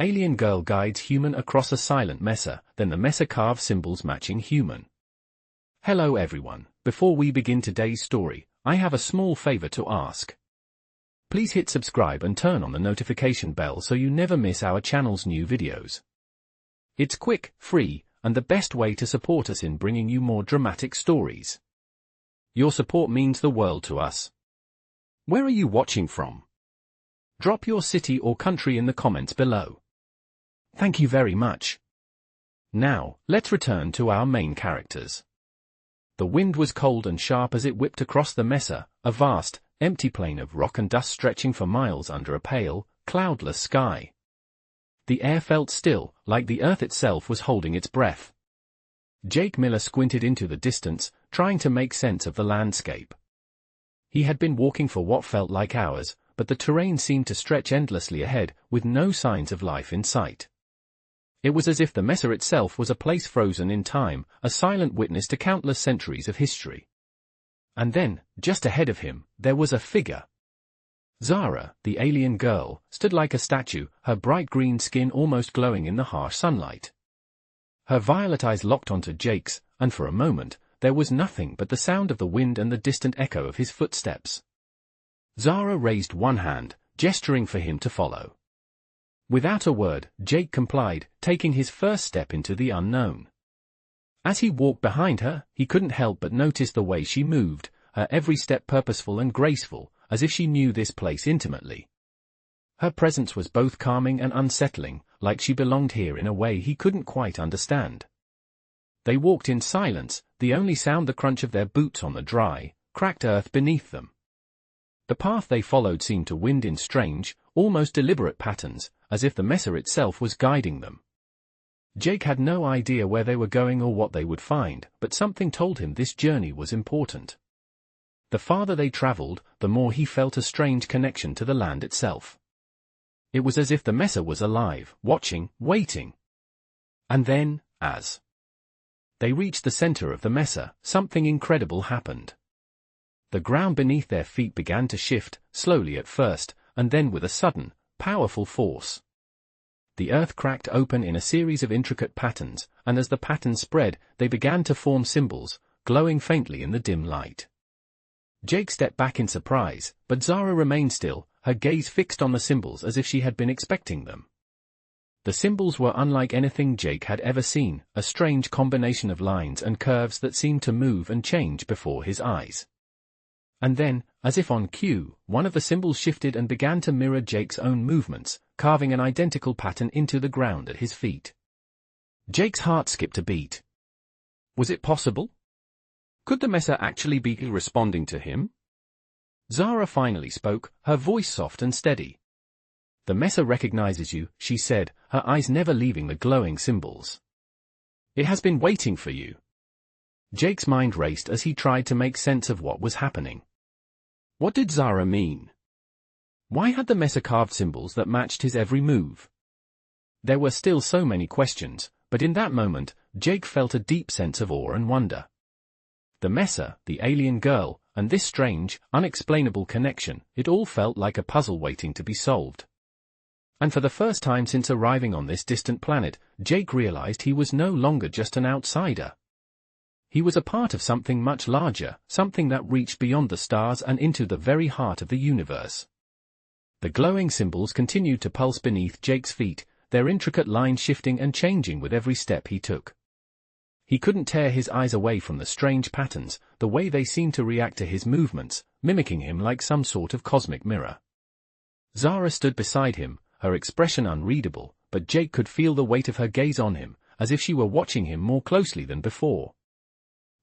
Alien girl guides human across a silent Mesa, then the Mesa carves symbols matching human. Hello everyone, before we begin today's story, I have a small favor to ask. Please hit subscribe and turn on the notification bell so you never miss our channel's new videos. It's quick, free, and the best way to support us in bringing you more dramatic stories. Your support means the world to us. Where are you watching from? Drop your city or country in the comments below. Thank you very much. Now, let's return to our main characters. The wind was cold and sharp as it whipped across the Mesa, a vast, empty plain of rock and dust stretching for miles under a pale, cloudless sky. The air felt still, like the earth itself was holding its breath. Jake Miller squinted into the distance, trying to make sense of the landscape. He had been walking for what felt like hours, but the terrain seemed to stretch endlessly ahead, with no signs of life in sight. It was as if the Mesa itself was a place frozen in time, a silent witness to countless centuries of history. And then, just ahead of him, there was a figure. Zara, the alien girl, stood like a statue, her bright green skin almost glowing in the harsh sunlight. Her violet eyes locked onto Jake's, and for a moment, there was nothing but the sound of the wind and the distant echo of his footsteps. Zara raised one hand, gesturing for him to follow. Without a word, Jake complied, taking his first step into the unknown. As he walked behind her, he couldn't help but notice the way she moved, her every step purposeful and graceful, as if she knew this place intimately. Her presence was both calming and unsettling, like she belonged here in a way he couldn't quite understand. They walked in silence, the only sound the crunch of their boots on the dry, cracked earth beneath them. The path they followed seemed to wind in strange, almost deliberate patterns, as if the Mesa itself was guiding them. Jake had no idea where they were going or what they would find, but something told him this journey was important. The farther they traveled, the more he felt a strange connection to the land itself. It was as if the Mesa was alive, watching, waiting. And then, as they reached the center of the Mesa, something incredible happened. The ground beneath their feet began to shift, slowly at first, and then with a sudden, powerful force. The earth cracked open in a series of intricate patterns, and as the patterns spread, they began to form symbols, glowing faintly in the dim light. Jake stepped back in surprise, but Zara remained still, her gaze fixed on the symbols as if she had been expecting them. The symbols were unlike anything Jake had ever seen, a strange combination of lines and curves that seemed to move and change before his eyes. And then, as if on cue, one of the symbols shifted and began to mirror Jake's own movements, carving an identical pattern into the ground at his feet. Jake's heart skipped a beat. Was it possible? Could the Mesa actually be responding to him? Zara finally spoke, her voice soft and steady. The Mesa recognizes you, she said, her eyes never leaving the glowing symbols. It has been waiting for you. Jake's mind raced as he tried to make sense of what was happening. What did Zara mean? Why had the Mesa carved symbols that matched his every move? There were still so many questions, but in that moment, Jake felt a deep sense of awe and wonder. The Mesa, the alien girl, and this strange, unexplainable connection, it all felt like a puzzle waiting to be solved. And for the first time since arriving on this distant planet, Jake realized he was no longer just an outsider. He was a part of something much larger, something that reached beyond the stars and into the very heart of the universe. The glowing symbols continued to pulse beneath Jake's feet, their intricate lines shifting and changing with every step he took. He couldn't tear his eyes away from the strange patterns, the way they seemed to react to his movements, mimicking him like some sort of cosmic mirror. Zara stood beside him, her expression unreadable, but Jake could feel the weight of her gaze on him, as if she were watching him more closely than before.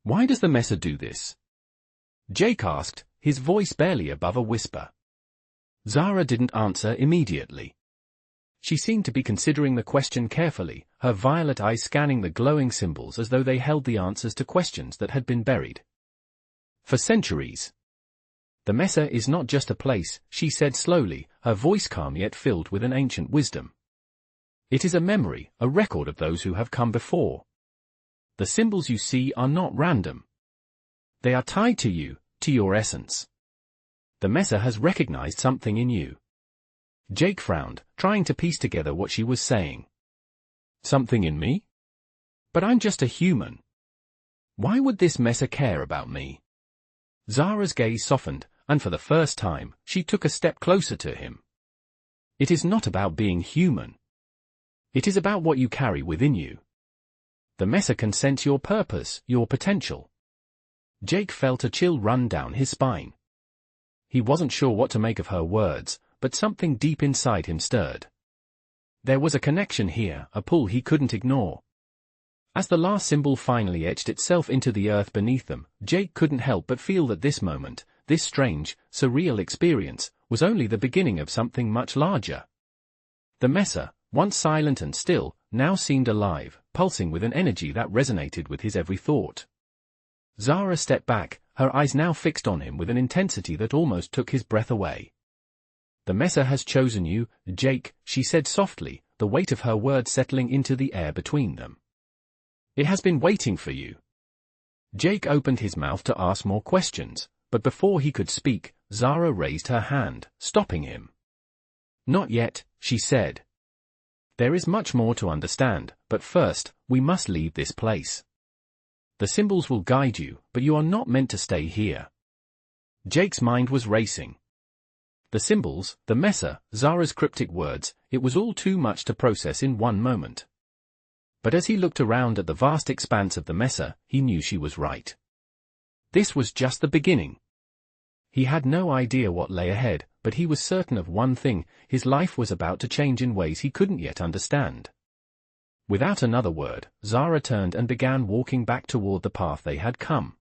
Why does the Mesa do this? Jake asked, his voice barely above a whisper. Zara didn't answer immediately. She seemed to be considering the question carefully, her violet eyes scanning the glowing symbols as though they held the answers to questions that had been buried for centuries. The Mesa is not just a place, she said slowly, her voice calm yet filled with an ancient wisdom. It is a memory, a record of those who have come before. The symbols you see are not random. They are tied to you, to your essence. The Mesa has recognized something in you. Jake frowned, trying to piece together what she was saying. Something in me? But I'm just a human. Why would this Mesa care about me? Zara's gaze softened, and for the first time, she took a step closer to him. It is not about being human. It is about what you carry within you. The Mesa can sense your purpose, your potential. Jake felt a chill run down his spine. He wasn't sure what to make of her words, but something deep inside him stirred. There was a connection here, a pull he couldn't ignore. As the last symbol finally etched itself into the earth beneath them, Jake couldn't help but feel that this moment, this strange, surreal experience, was only the beginning of something much larger. The Mesa, once silent and still, now seemed alive, pulsing with an energy that resonated with his every thought. Zara stepped back, her eyes now fixed on him with an intensity that almost took his breath away. The Mesa has chosen you, Jake, she said softly, the weight of her words settling into the air between them. It has been waiting for you. Jake opened his mouth to ask more questions, but before he could speak, Zara raised her hand, stopping him. Not yet, she said. There is much more to understand, but first, we must leave this place. The symbols will guide you, but you are not meant to stay here. Jake's mind was racing. The symbols, the Mesa, Zara's cryptic words, it was all too much to process in one moment. But as he looked around at the vast expanse of the Mesa, he knew she was right. This was just the beginning. He had no idea what lay ahead, but he was certain of one thing, his life was about to change in ways he couldn't yet understand. Without another word, Zara turned and began walking back toward the path they had come.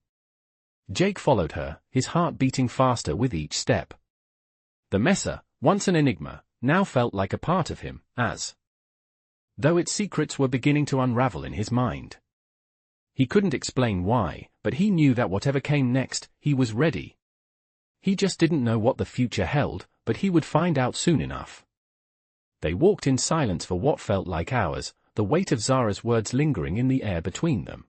Jake followed her, his heart beating faster with each step. The Mesa, once an enigma, now felt like a part of him, though its secrets were beginning to unravel in his mind. He couldn't explain why, but he knew that whatever came next, he was ready. He just didn't know what the future held, but he would find out soon enough. They walked in silence for what felt like hours, the weight of Zara's words lingering in the air between them.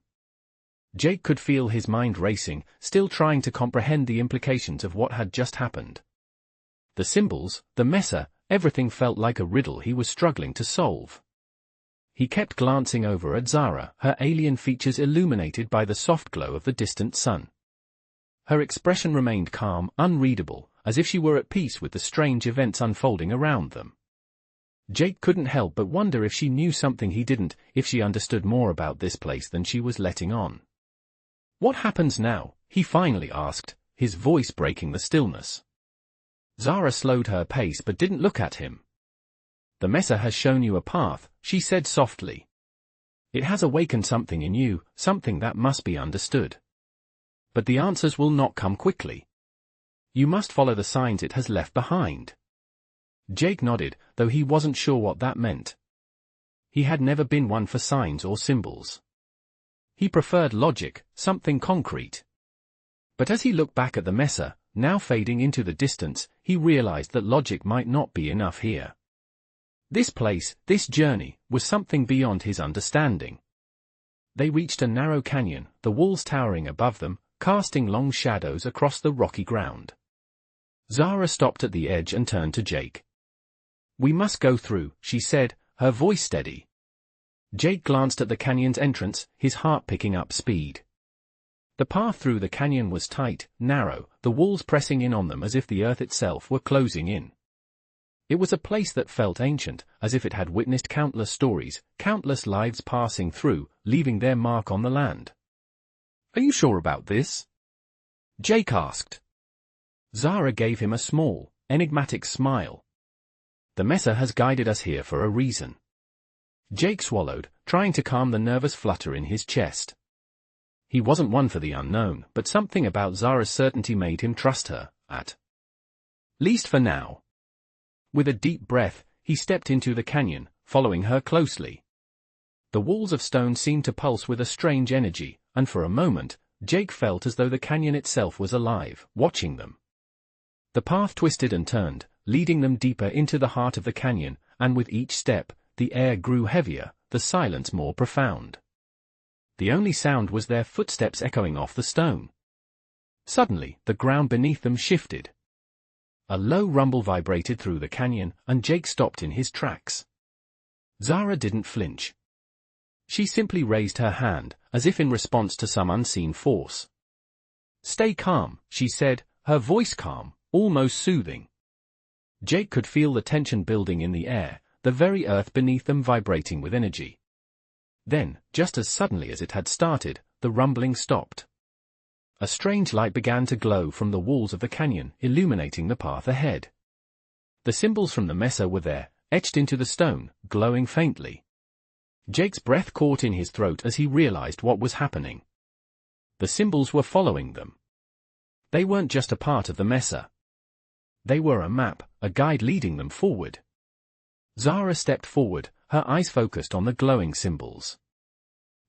Jake could feel his mind racing, still trying to comprehend the implications of what had just happened. The symbols, the Mesa, everything felt like a riddle he was struggling to solve. He kept glancing over at Zara, her alien features illuminated by the soft glow of the distant sun. Her expression remained calm, unreadable, as if she were at peace with the strange events unfolding around them. Jake couldn't help but wonder if she knew something he didn't, if she understood more about this place than she was letting on. What happens now? He finally asked, his voice breaking the stillness. Zara slowed her pace but didn't look at him. The Mesa has shown you a path, she said softly. It has awakened something in you, something that must be understood. But the answers will not come quickly. You must follow the signs it has left behind. Jake nodded, though he wasn't sure what that meant. He had never been one for signs or symbols. He preferred logic, something concrete. But as he looked back at the Mesa, now fading into the distance, he realized that logic might not be enough here. This place, this journey, was something beyond his understanding. They reached a narrow canyon, the walls towering above them, casting long shadows across the rocky ground. Zara stopped at the edge and turned to Jake. We must go through, she said, her voice steady. Jake glanced at the canyon's entrance, his heart picking up speed. The path through the canyon was tight, narrow, the walls pressing in on them as if the earth itself were closing in. It was a place that felt ancient, as if it had witnessed countless stories, countless lives passing through, leaving their mark on the land. Are you sure about this? Jake asked. Zara gave him a small, enigmatic smile. The Mesa has guided us here for a reason. Jake swallowed, trying to calm the nervous flutter in his chest. He wasn't one for the unknown, but something about Zara's certainty made him trust her, at least for now. With a deep breath, he stepped into the canyon, following her closely. The walls of stone seemed to pulse with a strange energy, and for a moment, Jake felt as though the canyon itself was alive, watching them. The path twisted and turned, leading them deeper into the heart of the canyon, and with each step, the air grew heavier, the silence more profound. The only sound was their footsteps echoing off the stone. Suddenly, the ground beneath them shifted. A low rumble vibrated through the canyon, and Jake stopped in his tracks. Zara didn't flinch. She simply raised her hand, as if in response to some unseen force. "Stay calm," she said, her voice calm, almost soothing. Jake could feel the tension building in the air, the very earth beneath them vibrating with energy. Then, just as suddenly as it had started, the rumbling stopped. A strange light began to glow from the walls of the canyon, illuminating the path ahead. The symbols from the Mesa were there, etched into the stone, glowing faintly. Jake's breath caught in his throat as he realized what was happening. The symbols were following them. They weren't just a part of the Mesa. They were a map, a guide leading them forward. Zara stepped forward, her eyes focused on the glowing symbols.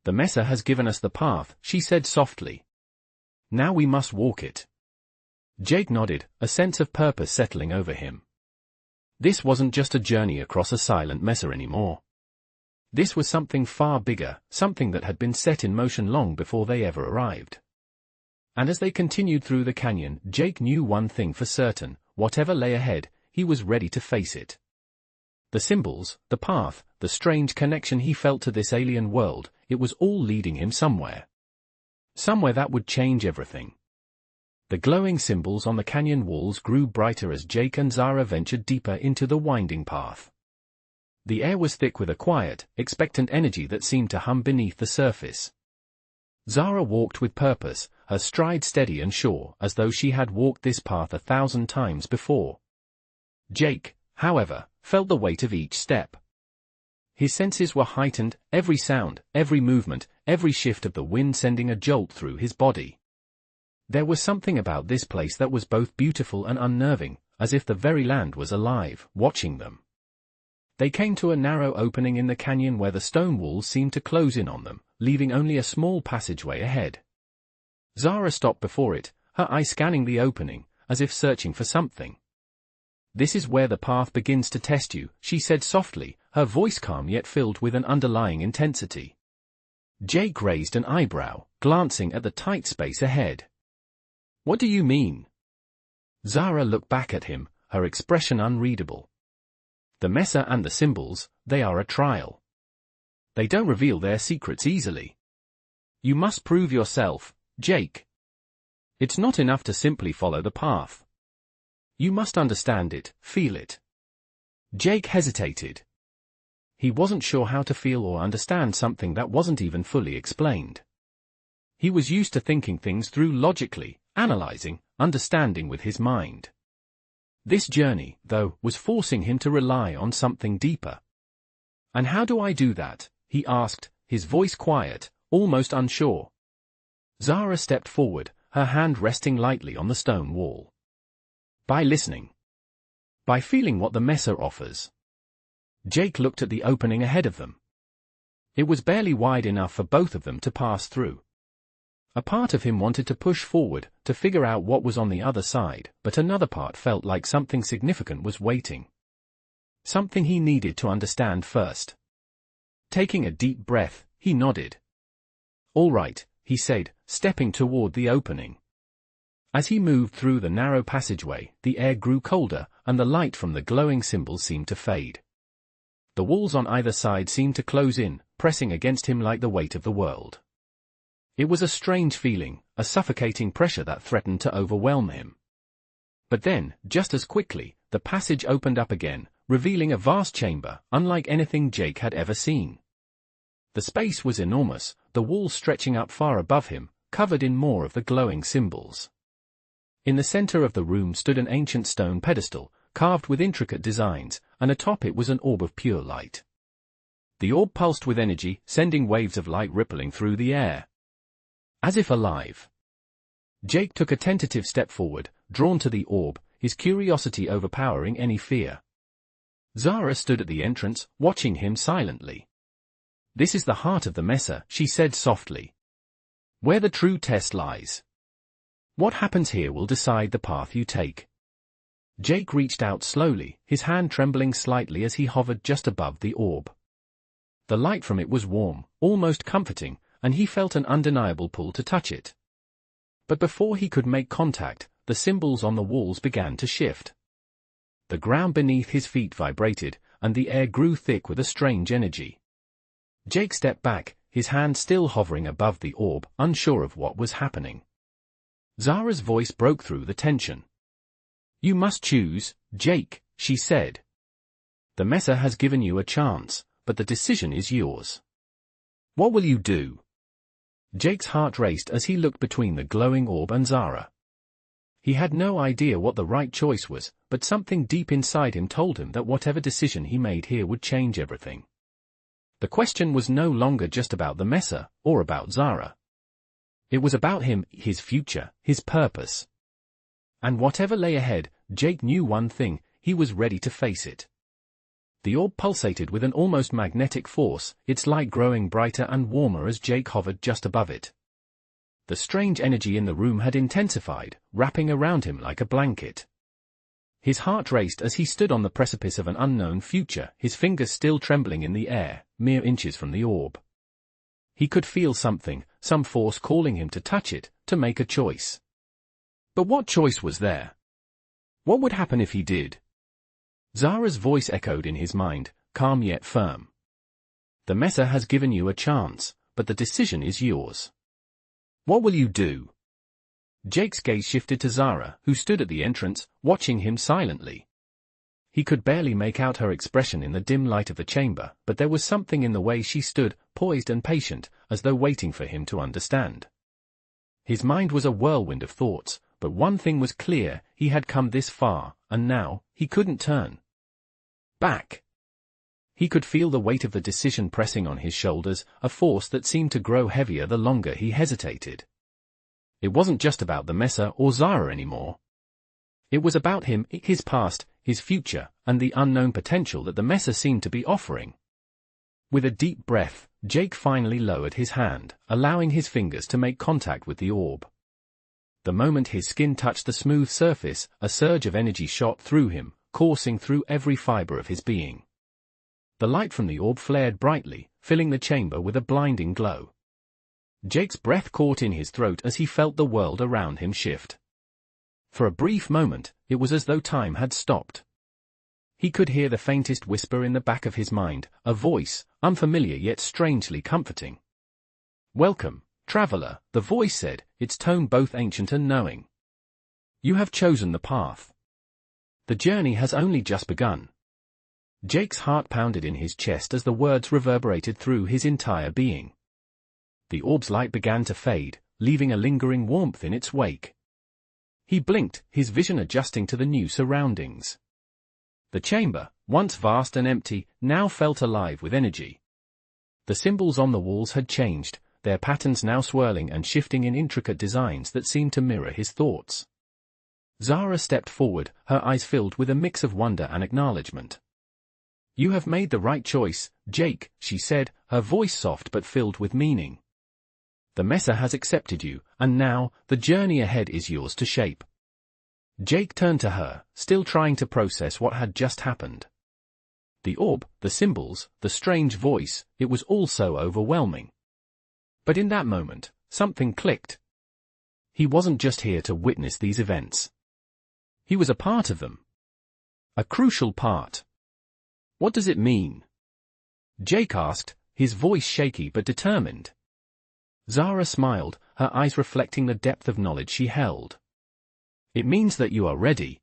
"The Mesa has given us the path," she said softly. "Now we must walk it." Jake nodded, a sense of purpose settling over him. This wasn't just a journey across a silent Mesa anymore. This was something far bigger, something that had been set in motion long before they ever arrived. And as they continued through the canyon, Jake knew one thing for certain: whatever lay ahead, he was ready to face it. The symbols, the path, the strange connection he felt to this alien world, it was all leading him somewhere. Somewhere that would change everything. The glowing symbols on the canyon walls grew brighter as Jake and Zara ventured deeper into the winding path. The air was thick with a quiet, expectant energy that seemed to hum beneath the surface. Zara walked with purpose, her stride steady and sure, as though she had walked this path 1,000 times before. Jake, however, felt the weight of each step. His senses were heightened, every sound, every movement, every shift of the wind sending a jolt through his body. There was something about this place that was both beautiful and unnerving, as if the very land was alive, watching them. They came to a narrow opening in the canyon where the stone walls seemed to close in on them, leaving only a small passageway ahead. Zara stopped before it, her eye scanning the opening, as if searching for something. "This is where the path begins to test you," she said softly, her voice calm yet filled with an underlying intensity. Jake raised an eyebrow, glancing at the tight space ahead. "What do you mean?" Zara looked back at him, her expression unreadable. "The Mesa and the symbols, they are a trial. They don't reveal their secrets easily. You must prove yourself, Jake. It's not enough to simply follow the path. You must understand it, feel it." Jake hesitated. He wasn't sure how to feel or understand something that wasn't even fully explained. He was used to thinking things through logically, analyzing, understanding with his mind. This journey, though, was forcing him to rely on something deeper. "And how do I do that?" he asked, his voice quiet, almost unsure. Zara stepped forward, her hand resting lightly on the stone wall. "By listening. By feeling what the Mesa offers." Jake looked at the opening ahead of them. It was barely wide enough for both of them to pass through. A part of him wanted to push forward, to figure out what was on the other side, but another part felt like something significant was waiting. Something he needed to understand first. Taking a deep breath, he nodded. "All right," he said, stepping toward the opening. As he moved through the narrow passageway, the air grew colder, and the light from the glowing symbols seemed to fade. The walls on either side seemed to close in, pressing against him like the weight of the world. It was a strange feeling, a suffocating pressure that threatened to overwhelm him. But then, just as quickly, the passage opened up again, revealing a vast chamber, unlike anything Jake had ever seen. The space was enormous, the walls stretching up far above him, covered in more of the glowing symbols. In the center of the room stood an ancient stone pedestal, carved with intricate designs, and atop it was an orb of pure light. The orb pulsed with energy, sending waves of light rippling through the air. As if alive. Jake took a tentative step forward, drawn to the orb, his curiosity overpowering any fear. Zara stood at the entrance, watching him silently. "This is the heart of the Mesa," she said softly. "Where the true test lies. What happens here will decide the path you take." Jake reached out slowly, his hand trembling slightly as he hovered just above the orb. The light from it was warm, almost comforting, and he felt an undeniable pull to touch it. But before he could make contact, the symbols on the walls began to shift. The ground beneath his feet vibrated, and the air grew thick with a strange energy. Jake stepped back, his hand still hovering above the orb, unsure of what was happening. Zara's voice broke through the tension. "You must choose, Jake," she said. "The Mesa has given you a chance, but the decision is yours. What will you do?" Jake's heart raced as he looked between the glowing orb and Zara. He had no idea what the right choice was, but something deep inside him told him that whatever decision he made here would change everything. The question was no longer just about the Mesa, or about Zara. It was about him, his future, his purpose. And whatever lay ahead, Jake knew one thing: he was ready to face it. The orb pulsated with an almost magnetic force, its light growing brighter and warmer as Jake hovered just above it. The strange energy in the room had intensified, wrapping around him like a blanket. His heart raced as he stood on the precipice of an unknown future, his fingers still trembling in the air, mere inches from the orb. He could feel something, some force calling him to touch it, to make a choice. But what choice was there? What would happen if he did? Zara's voice echoed in his mind, calm yet firm. "The Mesa has given you a chance, but the decision is yours. What will you do?" Jake's gaze shifted to Zara, who stood at the entrance, watching him silently. He could barely make out her expression in the dim light of the chamber, but there was something in the way she stood, poised and patient, as though waiting for him to understand. His mind was a whirlwind of thoughts, but one thing was clear: he had come this far, and now, he couldn't turn back. He could feel the weight of the decision pressing on his shoulders, a force that seemed to grow heavier the longer he hesitated. It wasn't just about the Mesa or Zara anymore. It was about him, his past, his future, and the unknown potential that the Mesa seemed to be offering. With a deep breath, Jake finally lowered his hand, allowing his fingers to make contact with the orb. The moment his skin touched the smooth surface, a surge of energy shot through him, coursing through every fiber of his being. The light from the orb flared brightly, filling the chamber with a blinding glow. Jake's breath caught in his throat as he felt the world around him shift. For a brief moment, it was as though time had stopped. He could hear the faintest whisper in the back of his mind, a voice, unfamiliar yet strangely comforting. "Welcome, traveler," the voice said, its tone both ancient and knowing. "You have chosen the path. The journey has only just begun." Jake's heart pounded in his chest as the words reverberated through his entire being. The orb's light began to fade, leaving a lingering warmth in its wake. He blinked, his vision adjusting to the new surroundings. The chamber, once vast and empty, now felt alive with energy. The symbols on the walls had changed, their patterns now swirling and shifting in intricate designs that seemed to mirror his thoughts. Zara stepped forward, her eyes filled with a mix of wonder and acknowledgement. "You have made the right choice, Jake," she said, her voice soft but filled with meaning. "The Mesa has accepted you, and now, the journey ahead is yours to shape." Jake turned to her, still trying to process what had just happened. The orb, the symbols, the strange voice, it was all so overwhelming. But in that moment, something clicked. He wasn't just here to witness these events. He was a part of them. A crucial part. "What does it mean?" Jake asked, his voice shaky but determined. Zara smiled, her eyes reflecting the depth of knowledge she held. "It means that you are ready.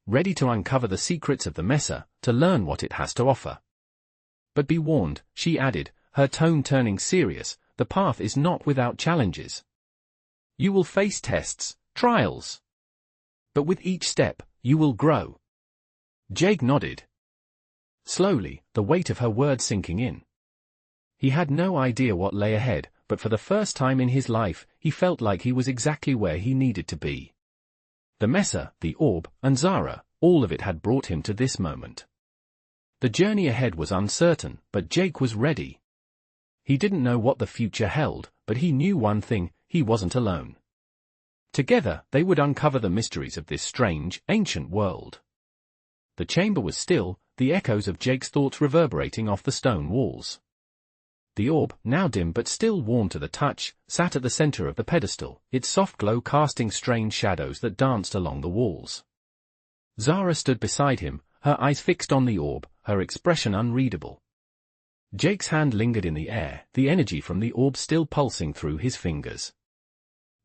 Ready to uncover the secrets of the Mesa, to learn what it has to offer. But be warned," she added, her tone turning serious, "the path is not without challenges. You will face tests, trials. But with each step, you will grow." Jake nodded. Slowly, the weight of her words sinking in. He had no idea what lay ahead, but for the first time in his life, he felt like he was exactly where he needed to be. The Mesa, the orb, and Zara, all of it had brought him to this moment. The journey ahead was uncertain, but Jake was ready. He didn't know what the future held, but he knew one thing: he wasn't alone. Together, they would uncover the mysteries of this strange, ancient world. The chamber was still, the echoes of Jake's thoughts reverberating off the stone walls. The orb, now dim but still warm to the touch, sat at the center of the pedestal, its soft glow casting strange shadows that danced along the walls. Zara stood beside him, her eyes fixed on the orb, her expression unreadable. Jake's hand lingered in the air, the energy from the orb still pulsing through his fingers.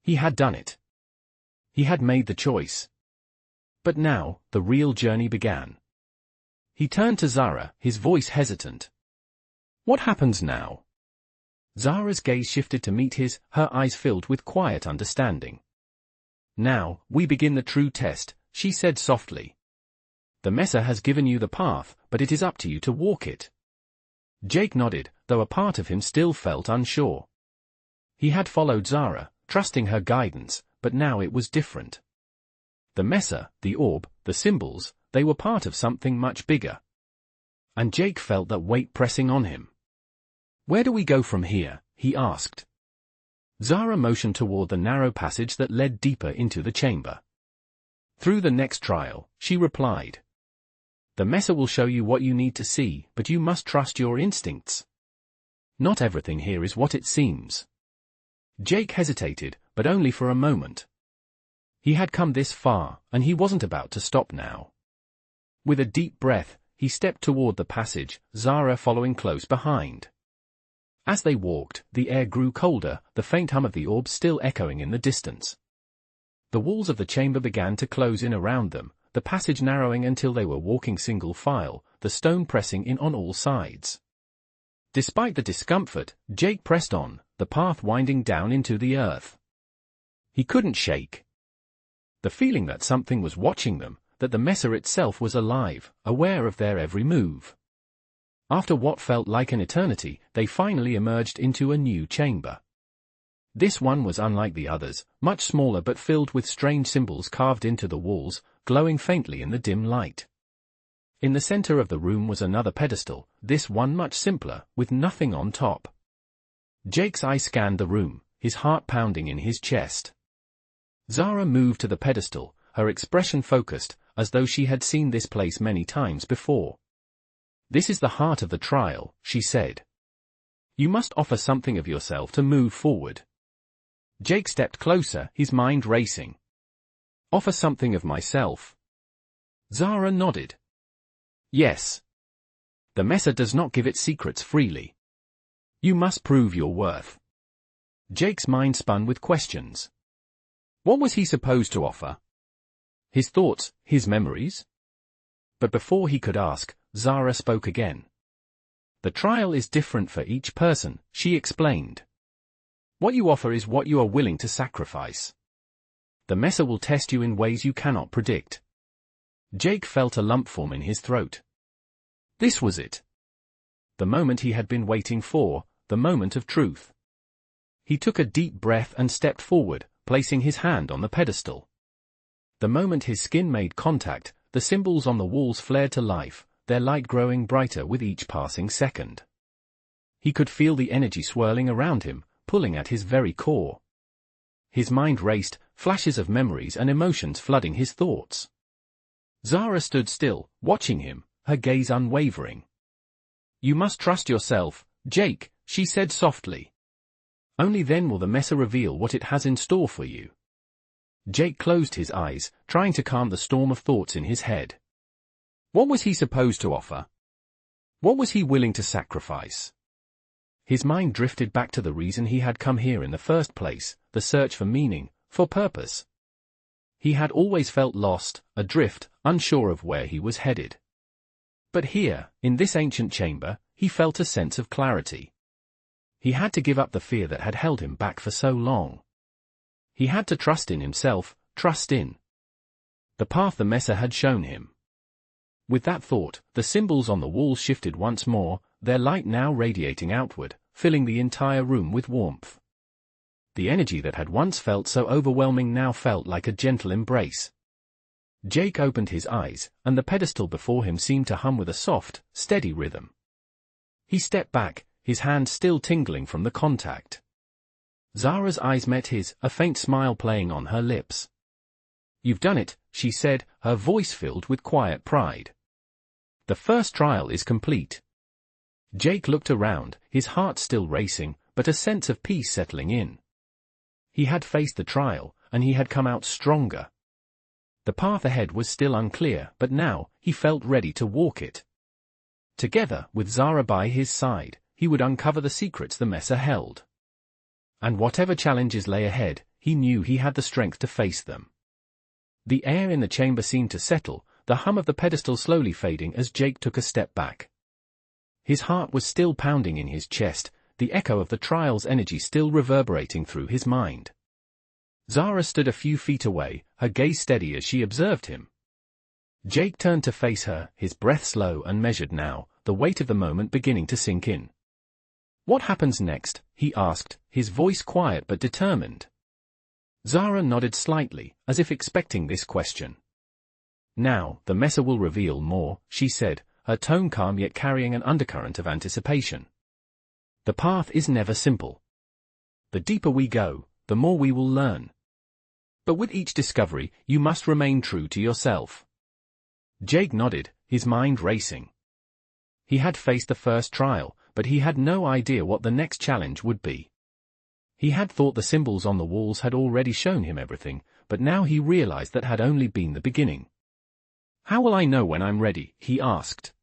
He had done it. He had made the choice. But now, the real journey began. He turned to Zara, his voice hesitant. "What happens now?" Zara's gaze shifted to meet his, her eyes filled with quiet understanding. "Now, we begin the true test," she said softly. "The Mesa has given you the path, but it is up to you to walk it." Jake nodded, though a part of him still felt unsure. He had followed Zara, trusting her guidance, but now it was different. The Mesa, the orb, the symbols, they were part of something much bigger. And Jake felt that weight pressing on him. "Where do we go from here?" he asked. Zara motioned toward the narrow passage that led deeper into the chamber. "Through the next trial," she replied. "The Mesa will show you what you need to see, but you must trust your instincts. Not everything here is what it seems." Jake hesitated, but only for a moment. He had come this far, and he wasn't about to stop now. With a deep breath, he stepped toward the passage, Zara following close behind. As they walked, the air grew colder, the faint hum of the orb still echoing in the distance. The walls of the chamber began to close in around them, the passage narrowing until they were walking single file, the stone pressing in on all sides. Despite the discomfort, Jake pressed on, the path winding down into the earth. He couldn't shake the feeling that something was watching them, that the Mesa itself was alive, aware of their every move. After what felt like an eternity, they finally emerged into a new chamber. This one was unlike the others, much smaller but filled with strange symbols carved into the walls, glowing faintly in the dim light. In the center of the room was another pedestal, this one much simpler, with nothing on top. Jake's eye scanned the room, his heart pounding in his chest. Zara moved to the pedestal, her expression focused, as though she had seen this place many times before. "This is the heart of the trial," she said. "You must offer something of yourself to move forward." Jake stepped closer, his mind racing. "Offer something of myself?" Zara nodded. "Yes. The Mesa does not give its secrets freely. You must prove your worth." Jake's mind spun with questions. What was he supposed to offer? His thoughts, his memories? But before he could ask, Zara spoke again. "The trial is different for each person," she explained. "What you offer is what you are willing to sacrifice. The Mesa will test you in ways you cannot predict." Jake felt a lump form in his throat. This was it. The moment he had been waiting for, the moment of truth. He took a deep breath and stepped forward, placing his hand on the pedestal. The moment his skin made contact, the symbols on the walls flared to life, their light growing brighter with each passing second. He could feel the energy swirling around him, pulling at his very core. His mind raced, flashes of memories and emotions flooding his thoughts. Zara stood still, watching him, her gaze unwavering. "You must trust yourself, Jake," she said softly. "Only then will the Mesa reveal what it has in store for you." Jake closed his eyes, trying to calm the storm of thoughts in his head. What was he supposed to offer? What was he willing to sacrifice? His mind drifted back to the reason he had come here in the first place, the search for meaning, for purpose. He had always felt lost, adrift, unsure of where he was headed. But here, in this ancient chamber, he felt a sense of clarity. He had to give up the fear that had held him back for so long. He had to trust in himself, trust in the path the Mesa had shown him. With that thought, the symbols on the walls shifted once more, their light now radiating outward, filling the entire room with warmth. The energy that had once felt so overwhelming now felt like a gentle embrace. Jake opened his eyes, and the pedestal before him seemed to hum with a soft, steady rhythm. He stepped back, his hand still tingling from the contact. Zara's eyes met his, a faint smile playing on her lips. "You've done it," she said, her voice filled with quiet pride. "The first trial is complete." Jake looked around, his heart still racing, but a sense of peace settling in. He had faced the trial, and he had come out stronger. The path ahead was still unclear, but now, he felt ready to walk it. Together, with Zara by his side, he would uncover the secrets the Mesa held. And whatever challenges lay ahead, he knew he had the strength to face them. The air in the chamber seemed to settle, the hum of the pedestal slowly fading as Jake took a step back. His heart was still pounding in his chest, the echo of the trial's energy still reverberating through his mind. Zara stood a few feet away, her gaze steady as she observed him. Jake turned to face her, his breath slow and measured now, the weight of the moment beginning to sink in. "What happens next?" he asked, his voice quiet but determined. Zara nodded slightly, as if expecting this question. "Now, the Mesa will reveal more," she said, her tone calm yet carrying an undercurrent of anticipation. "The path is never simple. The deeper we go, the more we will learn. But with each discovery, you must remain true to yourself." Jake nodded, his mind racing. He had faced the first trial, but he had no idea what the next challenge would be. He had thought the symbols on the walls had already shown him everything, but now he realized that had only been the beginning. "How will I know when I'm ready?" he asked.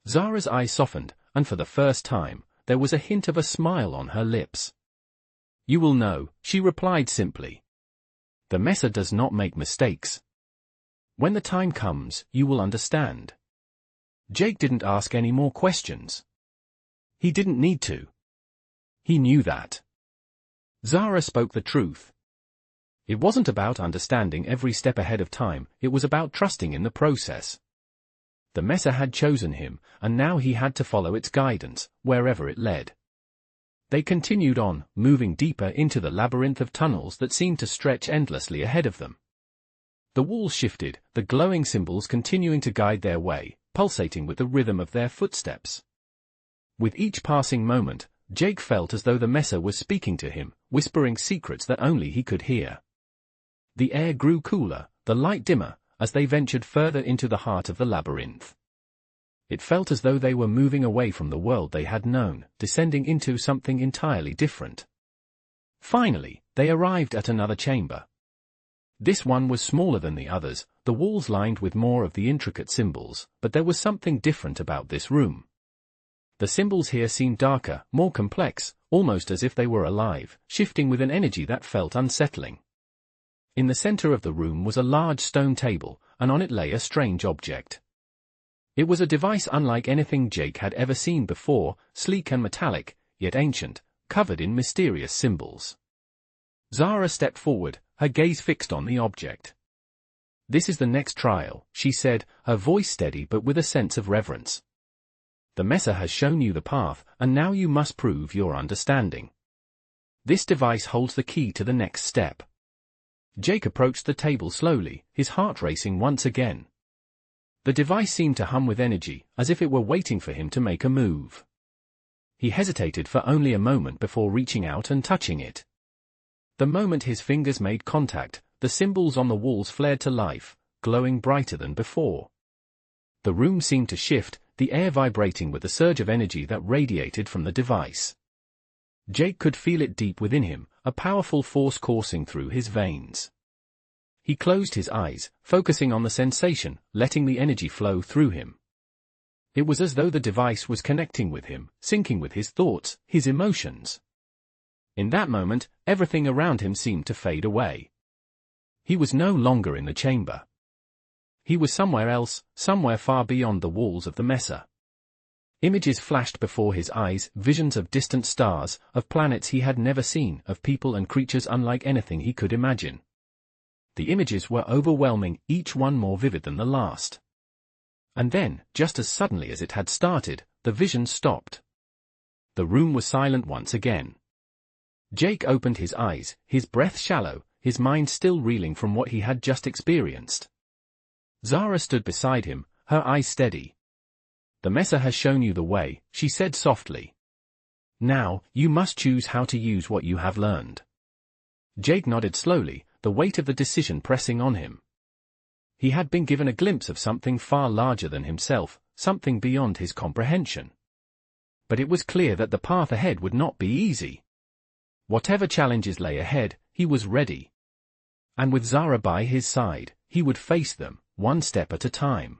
Zara's eyes softened, and for the first time, there was a hint of a smile on her lips. "You will know," she replied simply. "The Mesa does not make mistakes. When the time comes, you will understand." Jake didn't ask any more questions. He didn't need to. He knew that. Zara spoke the truth. It wasn't about understanding every step ahead of time, it was about trusting in the process. The Mesa had chosen him, and now he had to follow its guidance, wherever it led. They continued on, moving deeper into the labyrinth of tunnels that seemed to stretch endlessly ahead of them. The walls shifted, the glowing symbols continuing to guide their way, pulsating with the rhythm of their footsteps. With each passing moment, Jake felt as though the Mesa was speaking to him, whispering secrets that only he could hear. The air grew cooler, the light dimmer, as they ventured further into the heart of the labyrinth. It felt as though they were moving away from the world they had known, descending into something entirely different. Finally, they arrived at another chamber. This one was smaller than the others, the walls lined with more of the intricate symbols, but there was something different about this room. The symbols here seemed darker, more complex, almost as if they were alive, shifting with an energy that felt unsettling. In the center of the room was a large stone table, and on it lay a strange object. It was a device unlike anything Jake had ever seen before, sleek and metallic, yet ancient, covered in mysterious symbols. Zara stepped forward, her gaze fixed on the object. "This is the next trial," she said, her voice steady but with a sense of reverence. "The Mesa has shown you the path, and now you must prove your understanding. This device holds the key to the next step." Jake approached the table slowly, his heart racing once again. The device seemed to hum with energy, as if it were waiting for him to make a move. He hesitated for only a moment before reaching out and touching it. The moment his fingers made contact, the symbols on the walls flared to life, glowing brighter than before. The room seemed to shift, the air vibrating with the surge of energy that radiated from the device. Jake could feel it deep within him, a powerful force coursing through his veins. He closed his eyes, focusing on the sensation, letting the energy flow through him. It was as though the device was connecting with him, syncing with his thoughts, his emotions. In that moment, everything around him seemed to fade away. He was no longer in the chamber. He was somewhere else, somewhere far beyond the walls of the Mesa. Images flashed before his eyes, visions of distant stars, of planets he had never seen, of people and creatures unlike anything he could imagine. The images were overwhelming, each one more vivid than the last. And then, just as suddenly as it had started, the vision stopped. The room was silent once again. Jake opened his eyes, his breath shallow, his mind still reeling from what he had just experienced. Zara stood beside him, her eyes steady. "The Mesa has shown you the way," she said softly. "Now, you must choose how to use what you have learned." Jake nodded slowly, the weight of the decision pressing on him. He had been given a glimpse of something far larger than himself, something beyond his comprehension. But it was clear that the path ahead would not be easy. Whatever challenges lay ahead, he was ready. And with Zara by his side, he would face them, one step at a time.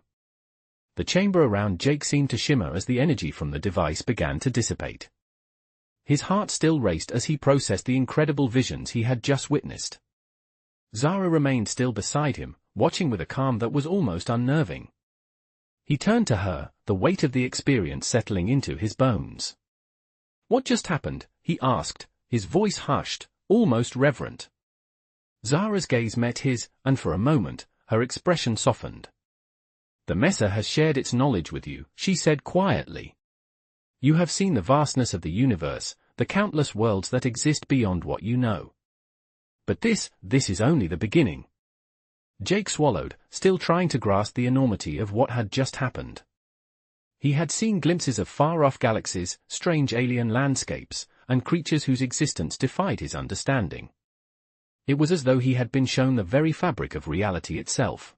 The chamber around Jake seemed to shimmer as the energy from the device began to dissipate. His heart still raced as he processed the incredible visions he had just witnessed. Zara remained still beside him, watching with a calm that was almost unnerving. He turned to her, the weight of the experience settling into his bones. "What just happened?" he asked, his voice hushed, almost reverent. Zara's gaze met his, and for a moment, her expression softened. "The Mesa has shared its knowledge with you," she said quietly. "You have seen the vastness of the universe, the countless worlds that exist beyond what you know. But this is only the beginning." Jake swallowed, still trying to grasp the enormity of what had just happened. He had seen glimpses of far-off galaxies, strange alien landscapes, and creatures whose existence defied his understanding. It was as though he had been shown the very fabric of reality itself.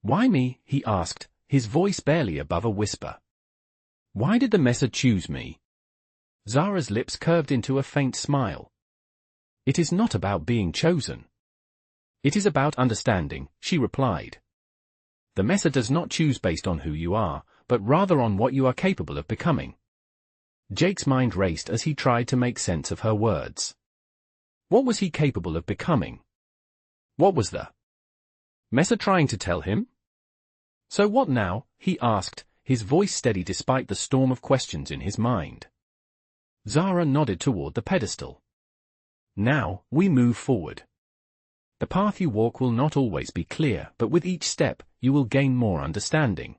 "Why me?" he asked, his voice barely above a whisper. "Why did the Mesa choose me?" Zara's lips curved into a faint smile. "It is not about being chosen. It is about understanding," she replied. "The Mesa does not choose based on who you are, but rather on what you are capable of becoming." Jake's mind raced as he tried to make sense of her words. What was he capable of becoming? What was the Mesa trying to tell him? "So what now?" he asked, his voice steady despite the storm of questions in his mind. Zara nodded toward the pedestal. "Now, we move forward. The path you walk will not always be clear, but with each step, you will gain more understanding.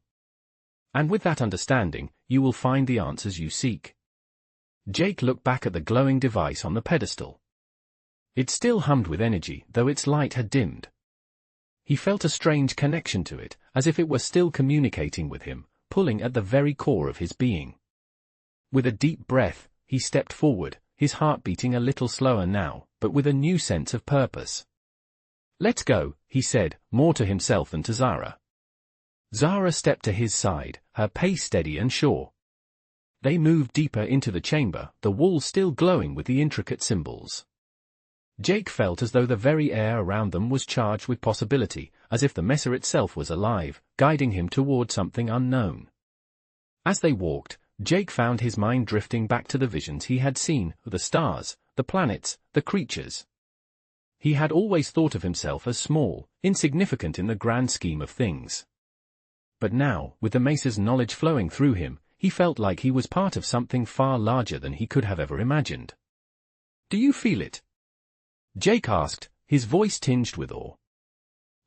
And with that understanding, you will find the answers you seek." Jake looked back at the glowing device on the pedestal. It still hummed with energy, though its light had dimmed. He felt a strange connection to it, as if it were still communicating with him, pulling at the very core of his being. With a deep breath, he stepped forward, his heart beating a little slower now, but with a new sense of purpose. "Let's go," he said, more to himself than to Zara. Zara stepped to his side, her pace steady and sure. They moved deeper into the chamber, the walls still glowing with the intricate symbols. Jake felt as though the very air around them was charged with possibility, as if the Mesa itself was alive, guiding him toward something unknown. As they walked, Jake found his mind drifting back to the visions he had seen, the stars, the planets, the creatures. He had always thought of himself as small, insignificant in the grand scheme of things. But now, with the Mesa's knowledge flowing through him, he felt like he was part of something far larger than he could have ever imagined. "Do you feel it?" Jake asked, his voice tinged with awe.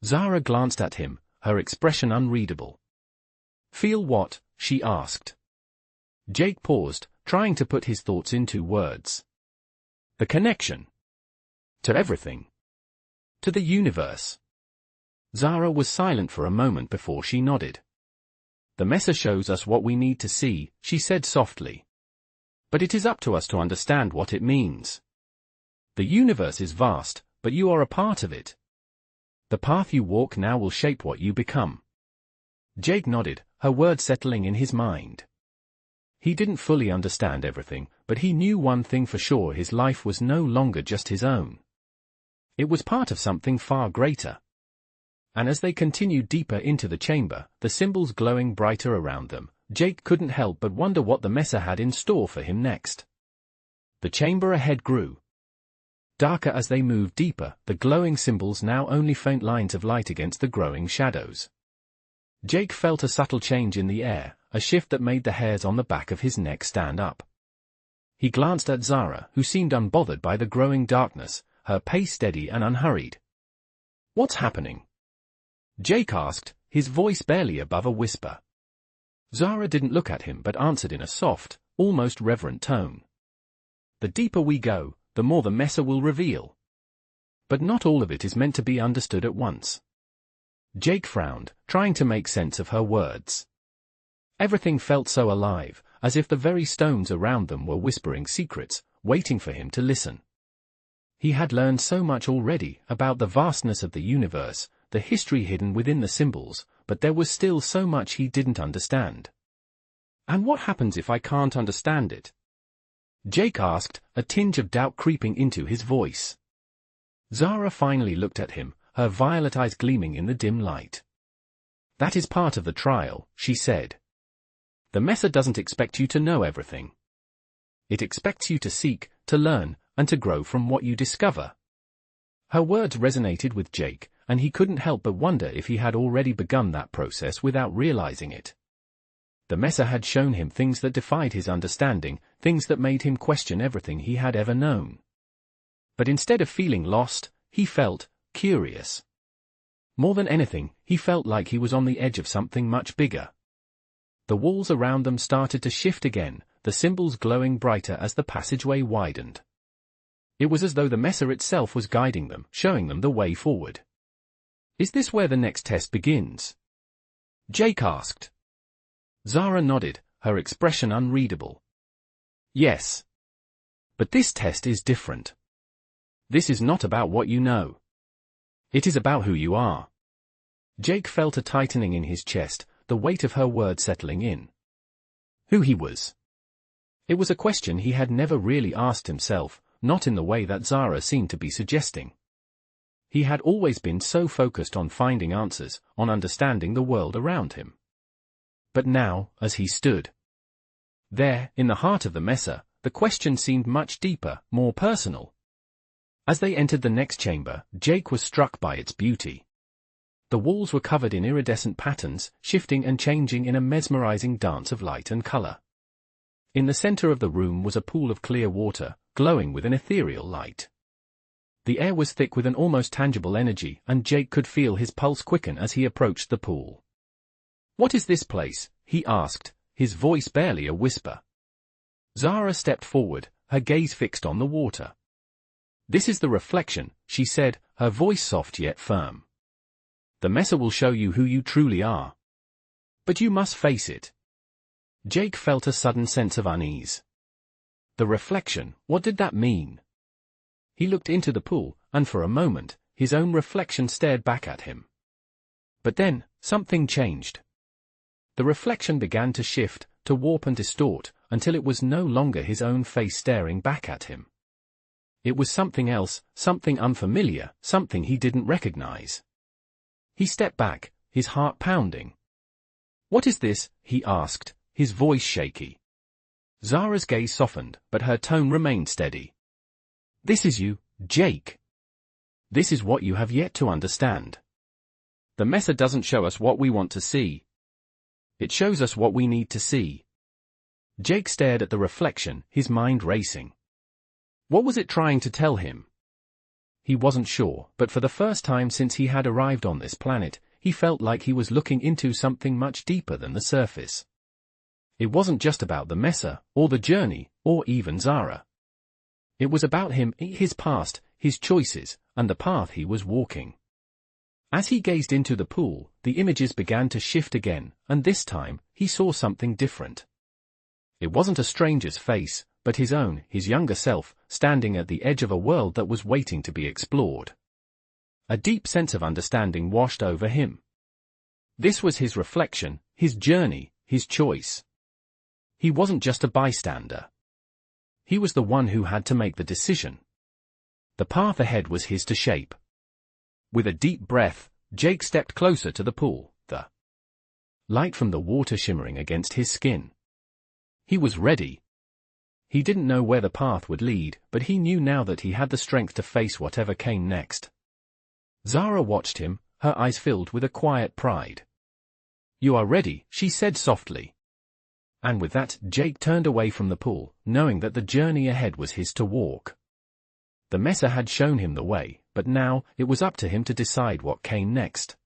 Zara glanced at him, her expression unreadable. "Feel what?" she asked. Jake paused, trying to put his thoughts into words. "The connection. To everything. To the universe." Zara was silent for a moment before she nodded. "The Mesa shows us what we need to see," she said softly. "But it is up to us to understand what it means. The universe is vast, but you are a part of it. The path you walk now will shape what you become." Jake nodded, her words settling in his mind. He didn't fully understand everything, but he knew one thing for sure: his life was no longer just his own. It was part of something far greater. And as they continued deeper into the chamber, the symbols glowing brighter around them, Jake couldn't help but wonder what the Mesa had in store for him next. The chamber ahead grew darker as they moved deeper, the glowing symbols now only faint lines of light against the growing shadows. Jake felt a subtle change in the air, a shift that made the hairs on the back of his neck stand up. He glanced at Zara, who seemed unbothered by the growing darkness, her pace steady and unhurried. "What's happening?" Jake asked, his voice barely above a whisper. Zara didn't look at him but answered in a soft, almost reverent tone. "The deeper we go, the more the Mesa will reveal. But not all of it is meant to be understood at once." Jake frowned, trying to make sense of her words. Everything felt so alive, as if the very stones around them were whispering secrets, waiting for him to listen. He had learned so much already about the vastness of the universe, the history hidden within the symbols, but there was still so much he didn't understand. "And what happens if I can't understand it?" Jake asked, a tinge of doubt creeping into his voice. Zara finally looked at him, her violet eyes gleaming in the dim light. "That is part of the trial," she said. "The Mesa doesn't expect you to know everything. It expects you to seek, to learn, and to grow from what you discover." Her words resonated with Jake, and he couldn't help but wonder if he had already begun that process without realizing it. The Mesa had shown him things that defied his understanding, things that made him question everything he had ever known. But instead of feeling lost, he felt curious. More than anything, he felt like he was on the edge of something much bigger. The walls around them started to shift again, the symbols glowing brighter as the passageway widened. It was as though the Mesa itself was guiding them, showing them the way forward. "Is this where the next test begins?" Jake asked. Zara nodded, her expression unreadable. "Yes. But this test is different. This is not about what you know. It is about who you are." Jake felt a tightening in his chest, the weight of her words settling in. Who he was. It was a question he had never really asked himself, not in the way that Zara seemed to be suggesting. He had always been so focused on finding answers, on understanding the world around him. But now, as he stood there, in the heart of the Mesa, the question seemed much deeper, more personal. As they entered the next chamber, Jake was struck by its beauty. The walls were covered in iridescent patterns, shifting and changing in a mesmerizing dance of light and color. In the center of the room was a pool of clear water, glowing with an ethereal light. The air was thick with an almost tangible energy, and Jake could feel his pulse quicken as he approached the pool. "What is this place?" he asked, his voice barely a whisper. Zara stepped forward, her gaze fixed on the water. "This is the reflection," she said, her voice soft yet firm. "The Mesa will show you who you truly are. But you must face it." Jake felt a sudden sense of unease. The reflection, what did that mean? He looked into the pool, and for a moment, his own reflection stared back at him. But then, something changed. The reflection began to shift, to warp and distort, until it was no longer his own face staring back at him. It was something else, something unfamiliar, something he didn't recognize. He stepped back, his heart pounding. "What is this?" he asked, his voice shaky. Zara's gaze softened, but her tone remained steady. "This is you, Jake. This is what you have yet to understand. The Mesa doesn't show us what we want to see. It shows us what we need to see." Jake stared at the reflection, his mind racing. What was it trying to tell him? He wasn't sure, but for the first time since he had arrived on this planet, he felt like he was looking into something much deeper than the surface. It wasn't just about the Mesa, or the journey, or even Zara. It was about him, his past, his choices, and the path he was walking. As he gazed into the pool, the images began to shift again, and this time, he saw something different. It wasn't a stranger's face, but his own, his younger self, standing at the edge of a world that was waiting to be explored. A deep sense of understanding washed over him. This was his reflection, his journey, his choice. He wasn't just a bystander. He was the one who had to make the decision. The path ahead was his to shape. With a deep breath, Jake stepped closer to the pool, the light from the water shimmering against his skin. He was ready. He didn't know where the path would lead, but he knew now that he had the strength to face whatever came next. Zara watched him, her eyes filled with a quiet pride. "You are ready," she said softly. And with that, Jake turned away from the pool, knowing that the journey ahead was his to walk. The Mesa had shown him the way, but now, it was up to him to decide what came next.